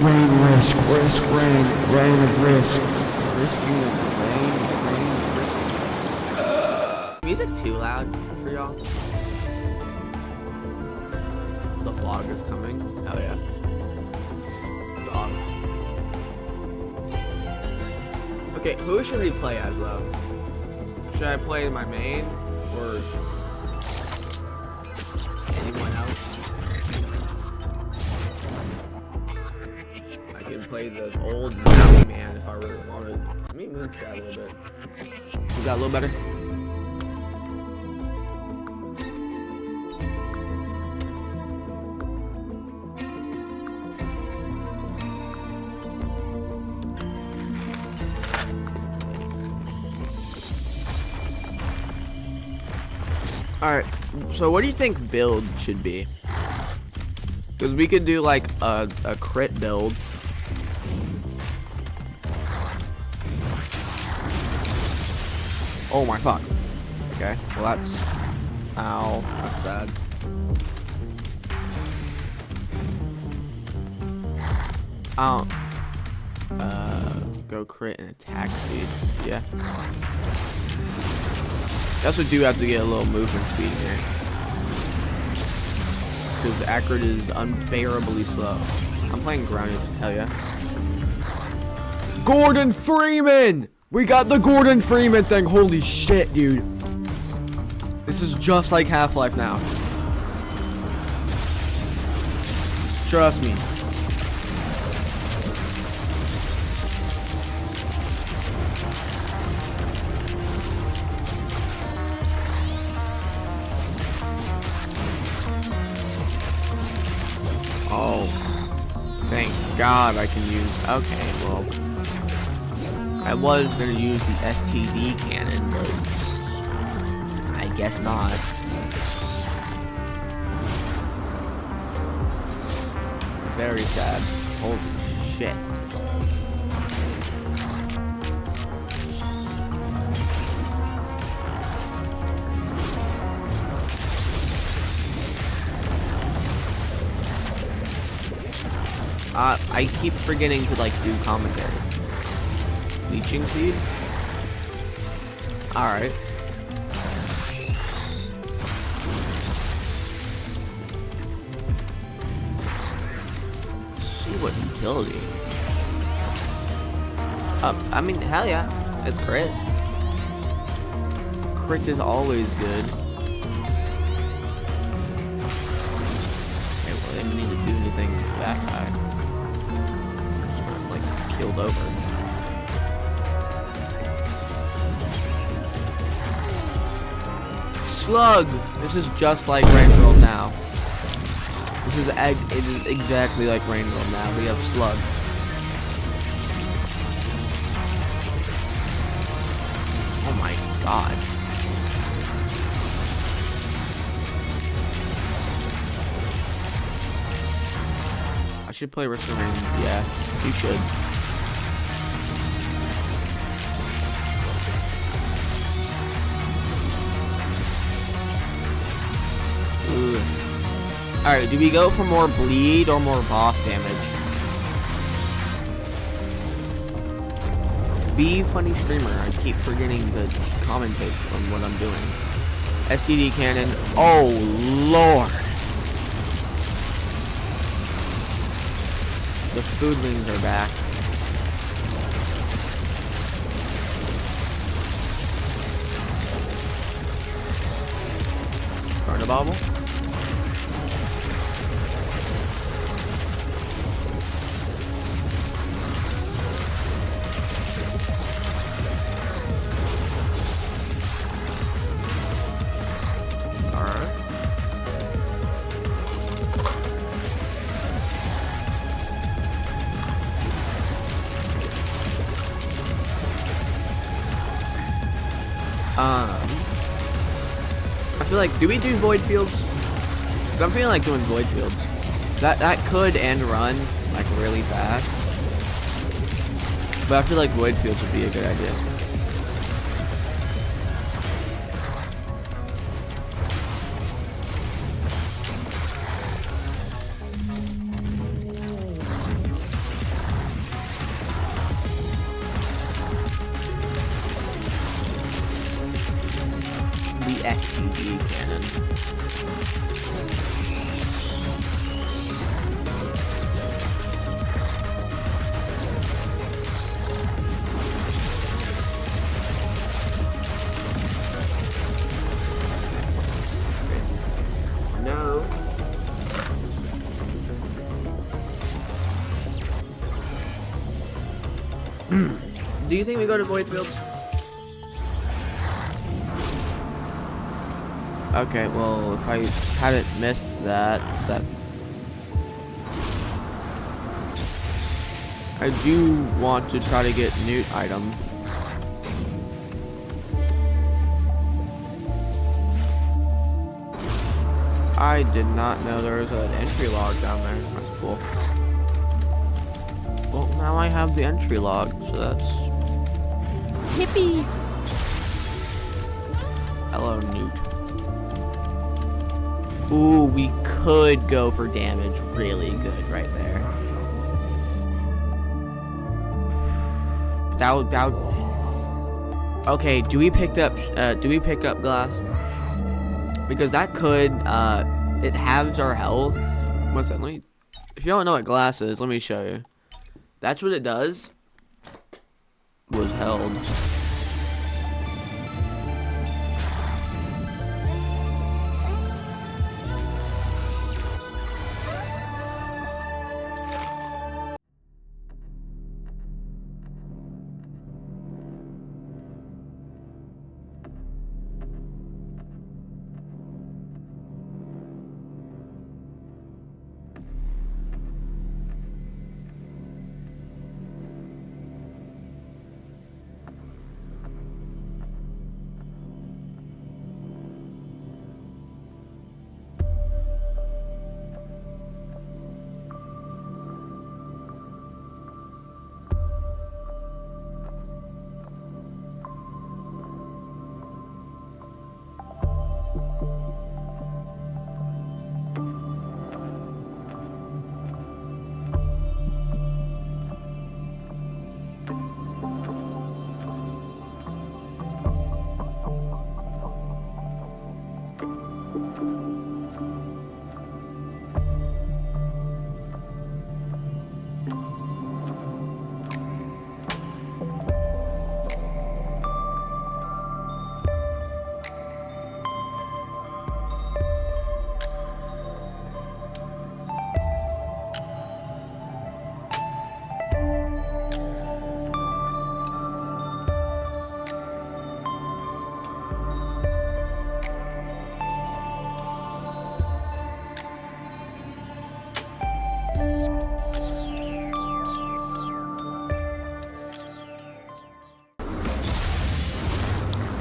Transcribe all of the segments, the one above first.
Rain risk, rain of risk. Risking of rain, risk. Music too loud for y'all? The vlog is coming. Oh yeah. Dog. Okay, who should we play as though? Should I play my main or anyone else? I can play the old Mountain Man if I really wanted. Let me move that a little bit. Is that a little better? Alright, so what do you think build should be? Because we could do like a crit build. Oh my fuck. Okay, well that's... Ow, that's sad. Go crit and attack speed. Yeah. Guess we do have to get a little movement speed here. Because accurate is unbearably slow. I'm playing grounded, hell yeah. Gordon Freeman! We got the Gordon Freeman thing, holy shit, dude. This is just like Half-Life now. Trust me. Oh, thank God I can use, okay, well, I was gonna use the STD cannon, but I guess not. Very sad, holy shit. I keep forgetting to like do commentary. Leeching seed? Alright. See what utility. I mean, hell yeah. It's crit. Crit is always good. Okay, well, they didn't need to do anything to that guy. Killed over. Slug! This is just like Rain World now. It is exactly like Rain World now. We have Slug. Oh my god. I should play Risk of Rain. Yeah, you should. Alright, do we go for more bleed or more boss damage? Be funny streamer. I keep forgetting to commentate on what I'm doing. STD cannon. Oh lord. The foodlings are back. Carnivable? I feel like, do we do void fields? 'Cause I'm feeling like doing void fields. That could end run like really fast. But I feel like void fields would be a good idea. STD cannon. No. Do you think we go to Void Fields? Okay, well, if I hadn't missed that I do want to try to get Newt item. I did not know there was an entry log down there. That's cool. Well, now I have the entry log, so that's hippie. Hello, Newt. Ooh, we could go for damage really good right there. That would okay, do we pick up glass? Because that could it halves our health. What's that? If you don't know what glass is, let me show you. That's what it does. Was held.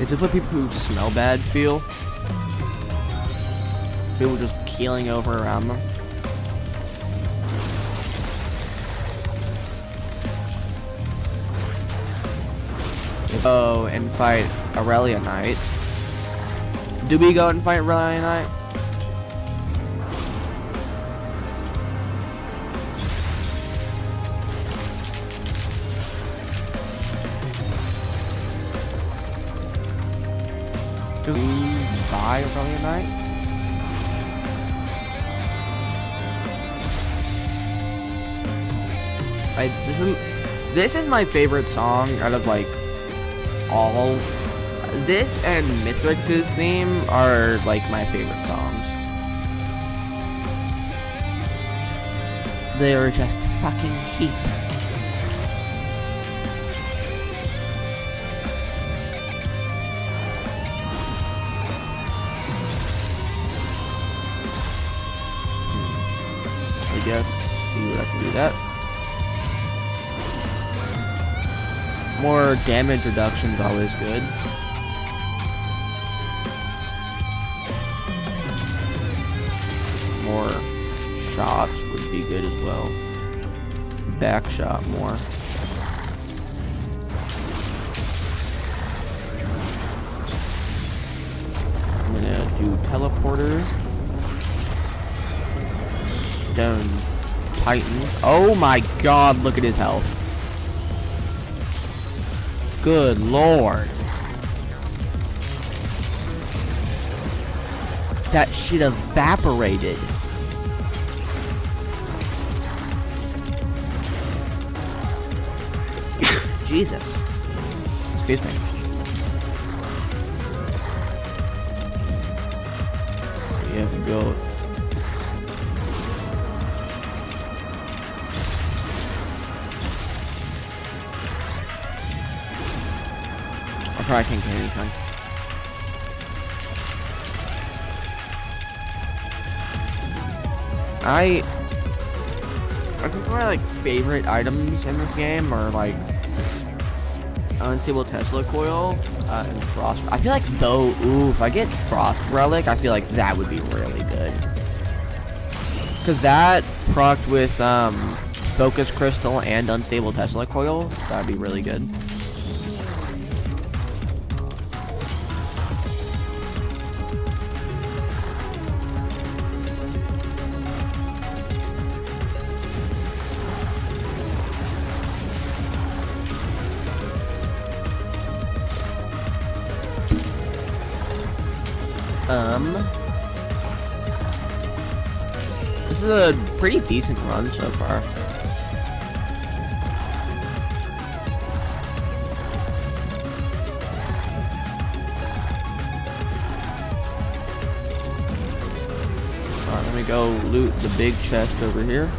Is this what people who smell bad feel? People just keeling over around them? Go and fight Aurelia Knight. Do we go and fight Aurelia Knight? Do we buy Aurelia Knight? This is my favorite song out of like all. This and Mithrix's theme are like my favorite songs. They are just fucking heat. I guess we would have to do that. More damage reduction is always good. More shots would be good as well. Back shot more. I'm gonna do teleporter. Stone Titan. Oh my god, look at his health. Good lord. that shit evaporated. Jesus. Excuse me. Yeah, go. I'll probably can't get anything. I think my like favorite items in this game are like unstable Tesla coil and frost. I feel like though, ooh, if I get frost relic, I feel like that would be really good. Cause that procced with focus crystal and unstable Tesla coil. That'd be really good. This is a pretty decent run so far. Alright, let me go loot the big chest over here.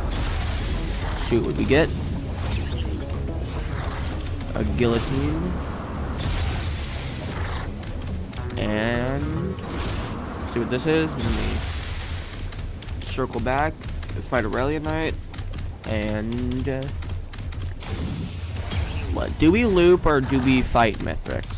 Shoot what we get. A guillotine. And see what this is. Let me circle back, fight Aurelia Knight, and what? Do we loop or do we fight Mithrix?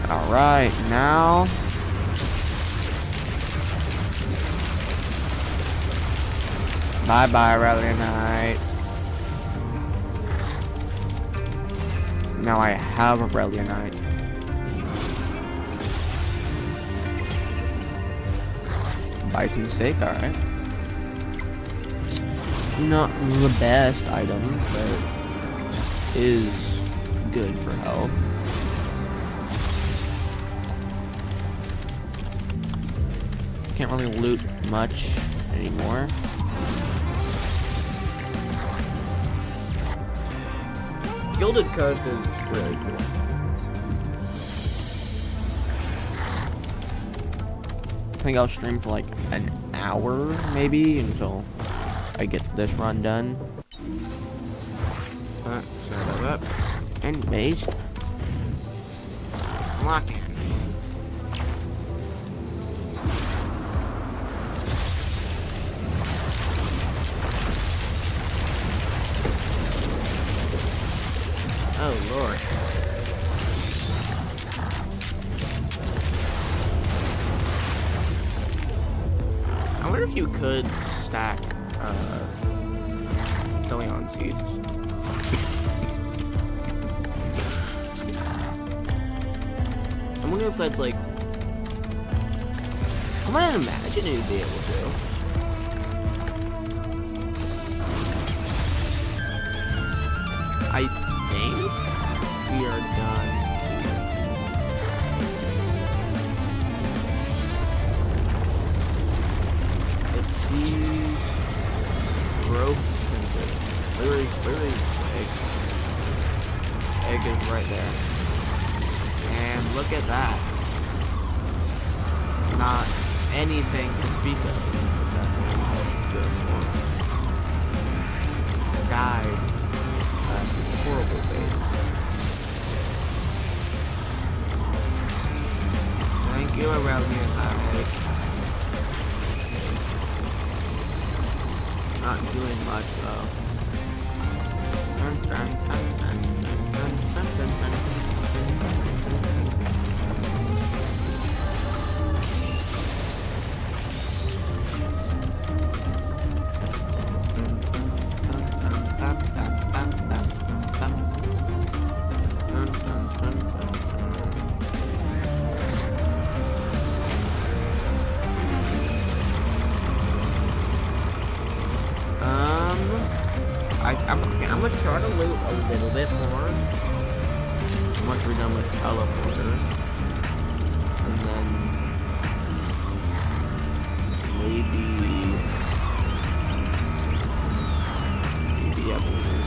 Alright, now bye-bye, Aurelia Knight. Now I have Aurelia Knight. Bison steak, alright. Not the best item, but is good for health. Can't really loot much anymore. Gilded Coast is really cool. I think I'll stream for like an hour maybe until I get this run done. Sorry about that. Anyways, locking. Oh Lord. I wonder if you could stack Delion seeds. I wonder if that's like, I might imagine you'd be able to. I think we are done. Let's see. Growth sensor. Literally egg is right there. And look at that. Not anything to speak of. Guide. Horrible face. Thank you, Aurelia Knight. Not doing much though. I'm gonna try to loot a little bit more. Once we're done with teleporter. And then maybe elevator.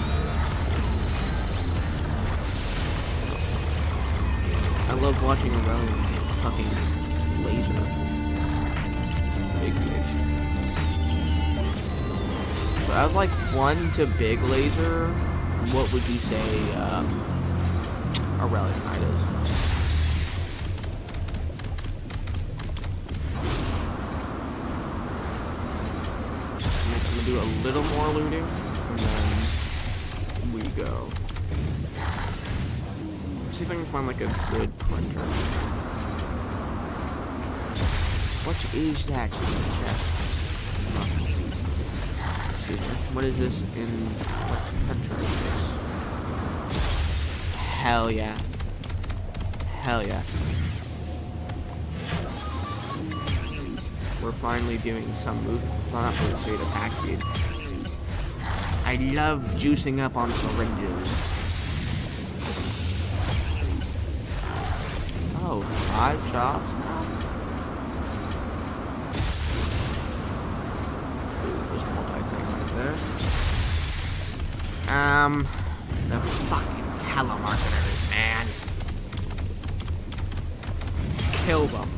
I love watching around fucking laser. Big fish. So I have like 1 to big laser. What would you say a relic knight is? I'm gonna do a little more looting, and then we go. See if I can find like a good printer. What is that in the chest? Excuse me. What is this in what printer is this? Hell yeah. Hell yeah. We're finally doing some movement. It's not movement speed, attack speed. I love juicing up on syringes. Oh, 5 shots now? Ooh, there's multi-thing right there. The fucking telemarketers, man. Kill them.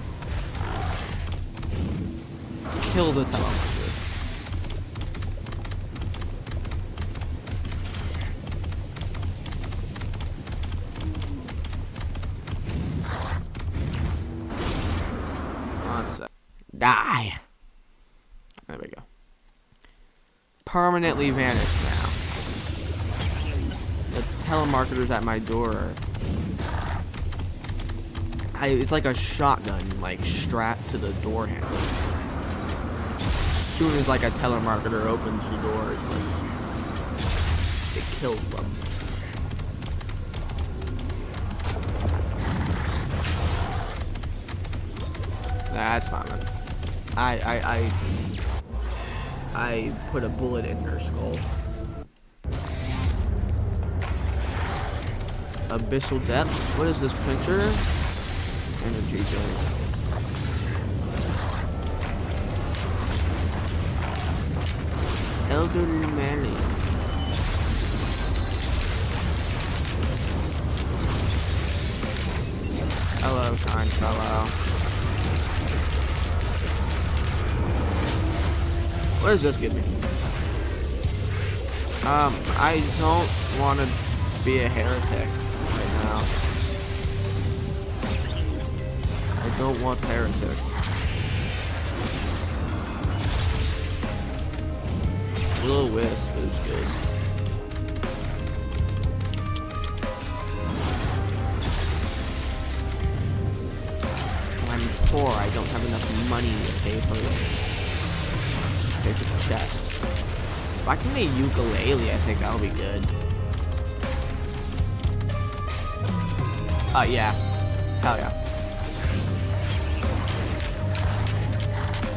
Kill the telemarketers. Die. There we go. Permanently vanished now. The telemarketer's at my door. It's like a shotgun, like strapped to the door handle. As soon as like a telemarketer opens the door, it's like it kills them. That's fine. I put a bullet in her skull. Abyssal depth. What is this picture? Energy drink. Elderly Manny. Hello, kind fellow. What does this give me? I don't want to be a heretic right now. I don't want heretic. Little Wisp is good. I'm poor. I don't have enough money to pay for this. Take the chest. If I can make a ukulele, I think that'll be good. Yeah. Hell yeah.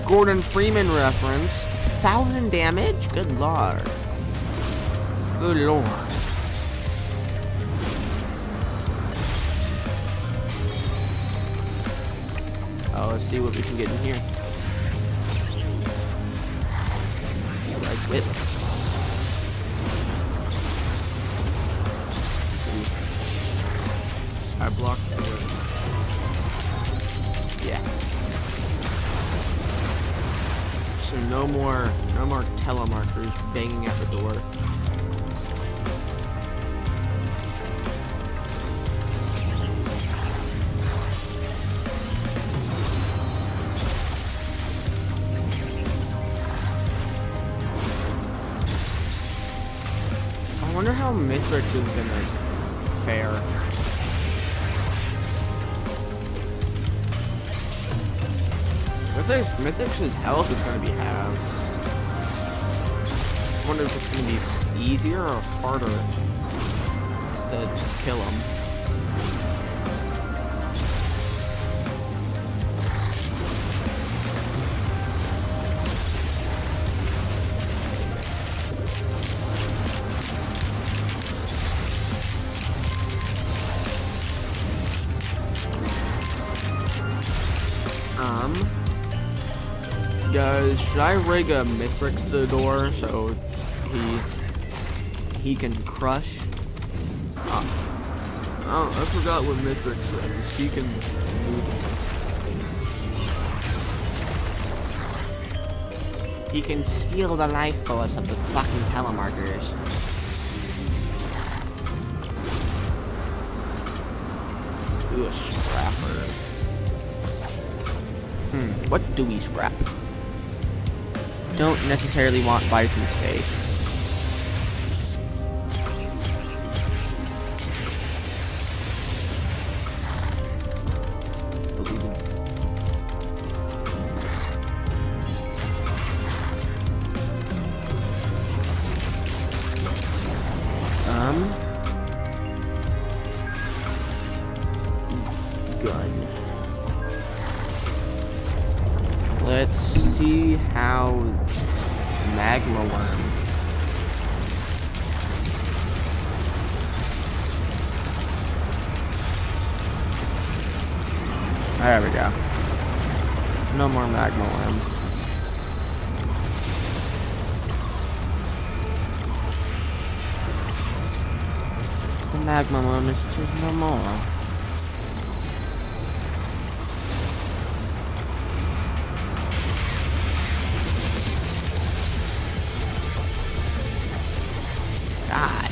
Gordon Freeman reference. 1,000 damage? Good lord. Good lord. Oh, let's see what we can get in here. Whip. I blocked the door. Yeah. So no more telemarkers banging at the door. I wonder how Mithrix is gonna fare. Mithrix's health is gonna be halved. I wonder if it's gonna be easier or harder to kill him. Guys, should I rig a Mithrix to the door so he can crush? Oh, I forgot what Mithrix says. He can move. He can steal the life force of the fucking telemarketers. Ooh, a scrapper. What do we scrap? Don't necessarily want bison steak. Gun. Let's see how magma worm. There we go. No more magma worm. The magma worm is just no more. God.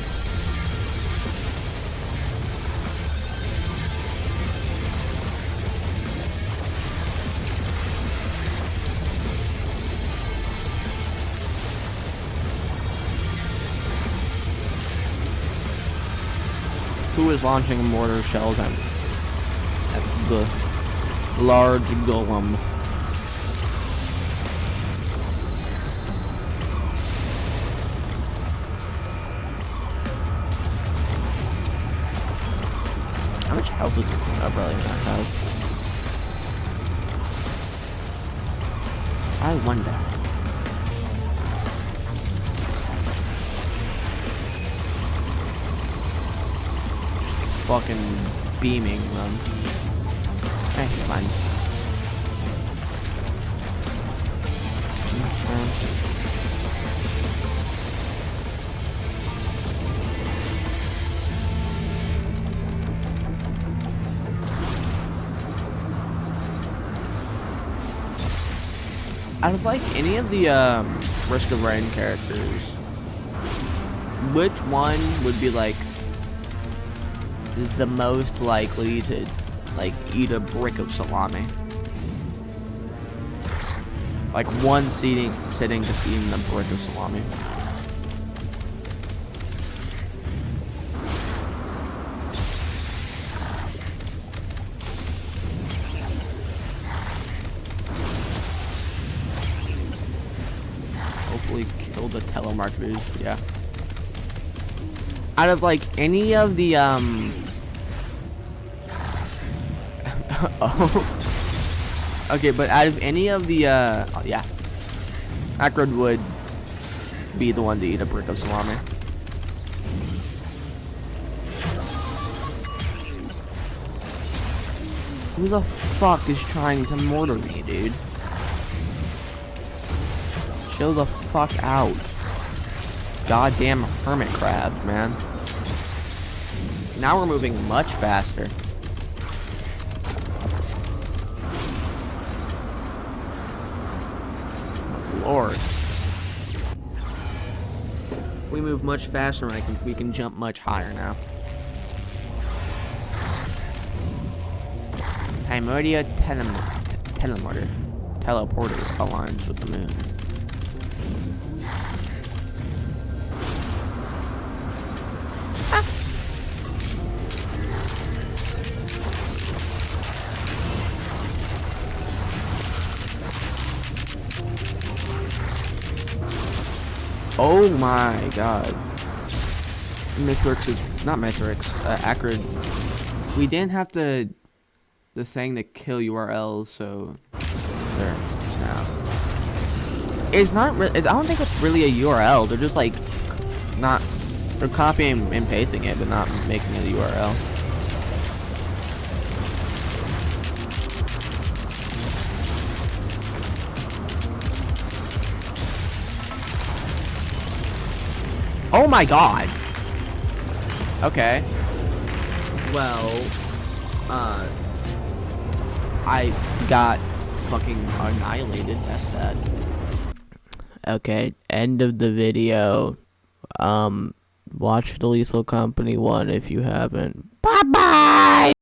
Who is launching mortar shells at the large golem? How much health does a brilliant have? I wonder. Fucking beaming them. Eh, fine. Out of like any of the Risk of Rain characters, which one would be like the most likely to like eat a brick of salami? Like one sitting just eating a brick of salami. Hopefully kill the telemarketers, yeah. Out of like any of the oh. Okay, but out of any of the yeah. Acrid would be the one to eat a brick of salami. Who the fuck is trying to mortar me, dude? Chill the fuck out. Goddamn hermit crabs, man. Now we're moving much faster. Lord. We move much faster, we can jump much higher now. Primordia teleporter aligns with the moon. Oh my god. Mithrix is not Mithrix, Acrid. We didn't have the thing to kill URLs, so there. Now. It's not I don't think it's really a URL. They're just like they're copying and pasting it, but not making it a URL. Oh my god. Okay. Well, I got fucking annihilated, that's sad. Okay, end of the video. Watch the Lethal Company 1 if you haven't. Bye-bye!